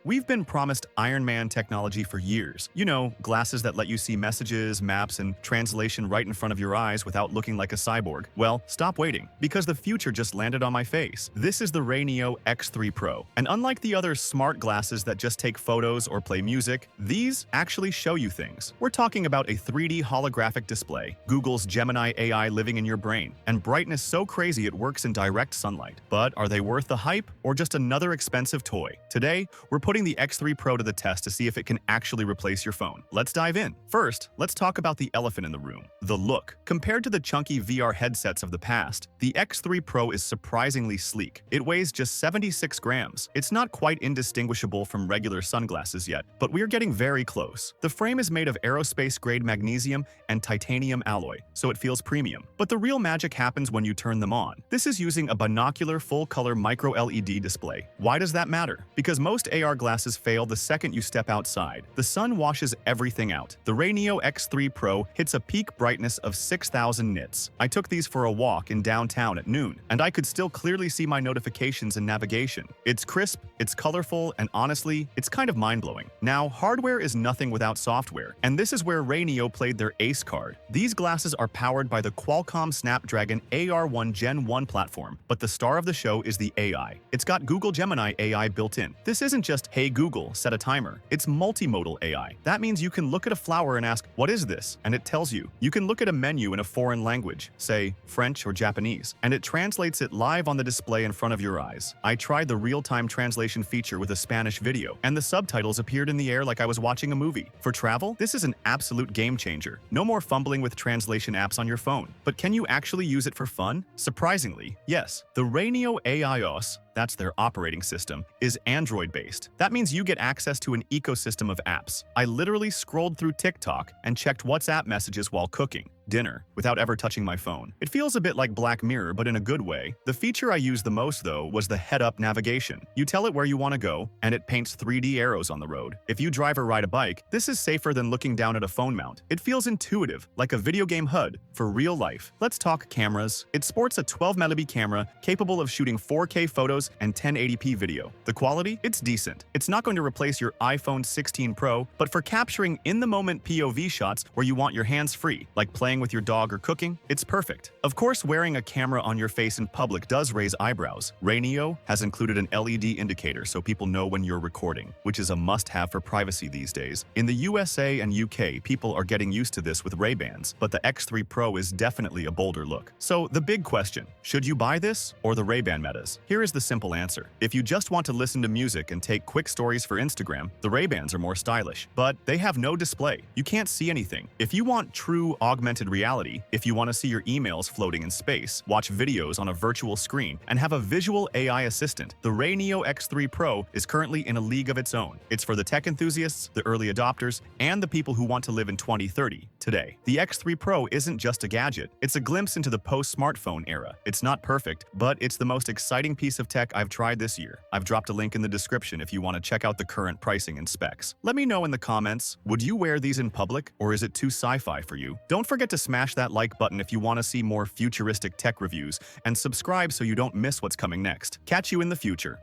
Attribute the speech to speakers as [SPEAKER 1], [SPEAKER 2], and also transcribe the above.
[SPEAKER 1] We've been promised Iron Man technology for years. You know, glasses that let you see messages, maps, and translation right in front of your eyes without looking like a cyborg. Well, stop waiting, because the future just landed on my face. This is the RayNeo X3 Pro. And unlike the other smart glasses that just take photos or play music, these actually show you things. We're talking about a 3D holographic display, Google's Gemini AI living in your brain, and brightness so crazy it works in direct sunlight. But are they worth the hype, or just another expensive toy? Today, we're putting the X3 Pro to the test to see if it can actually replace your phone. Let's dive in. First, let's talk about the elephant in the room, the look. Compared to the chunky VR headsets of the past, the X3 Pro is surprisingly sleek. It weighs just 76 grams. It's not quite indistinguishable from regular sunglasses yet, but we're getting very close. The frame is made of aerospace-grade magnesium and titanium alloy, so it feels premium. But the real magic happens when you turn them on. This is using a binocular full-color micro-LED display. Why does that matter? Because most AR glasses fail the second you step outside. The sun washes everything out. The RayNeo X3 Pro hits a peak brightness of 6,000 nits. I took these for a walk in downtown at noon, and I could still clearly see my notifications and navigation. It's crisp, it's colorful, and honestly, it's kind of mind-blowing. Now, hardware is nothing without software, and this is where RayNeo played their ace card. These glasses are powered by the Qualcomm Snapdragon AR1 Gen 1 platform, but the star of the show is the AI. It's got Google Gemini AI built in. This isn't just, "Hey Google, set a timer." It's multimodal AI. That means you can look at a flower and ask, "What is this?" and it tells you. You can look at a menu in a foreign language, say French or Japanese, and it translates it live on the display in front of your eyes. I tried the real-time translation feature with a Spanish video, and the subtitles appeared in the air like I was watching a movie. For travel, this is an absolute game changer. No more fumbling with translation apps on your phone. But can you actually use it for fun? Surprisingly, yes. The RayNeo AIOS, that's their operating system, is Android-based. That means you get access to an ecosystem of apps. I literally scrolled through TikTok and checked WhatsApp messages while cooking dinner without ever touching my phone. It feels a bit like Black Mirror, but in a good way. The feature I used the most, though, was the head-up navigation. You tell it where you want to go, and it paints 3D arrows on the road. If you drive or ride a bike, this is safer than looking down at a phone mount. It feels intuitive, like a video game HUD for real life. Let's talk cameras. It sports a 12-megapixel camera capable of shooting 4K photos and 1080p video. The quality? It's decent. It's not going to replace your iPhone 16 Pro, but for capturing in-the-moment POV shots where you want your hands free, like playing with your dog or cooking, it's perfect. Of course, wearing a camera on your face in public does raise eyebrows. RayNeo has included an LED indicator so people know when you're recording, which is a must-have for privacy these days. In the USA and UK, people are getting used to this with Ray-Bans, but the X3 Pro is definitely a bolder look. So the big question, should you buy this or the Ray-Ban Metas? Here is the simple answer. If you just want to listen to music and take quick stories for Instagram, the Ray-Bans are more stylish, but they have no display. You can't see anything. If you want true augmented reality, if you want to see your emails floating in space, watch videos on a virtual screen, and have a visual AI assistant, the RayNeo X3 Pro is currently in a league of its own. It's for the tech enthusiasts, the early adopters, and the people who want to live in 2030 today. The X3 Pro isn't just a gadget, it's a glimpse into the post-smartphone era. It's not perfect, but it's the most exciting piece of tech I've tried this year. I've dropped a link in the description if you want to check out the current pricing and specs. Let me know in the comments, would you wear these in public, or is it too sci-fi for you? Don't forget to smash that like button if you want to see more futuristic tech reviews, and subscribe so you don't miss what's coming next. Catch you in the future.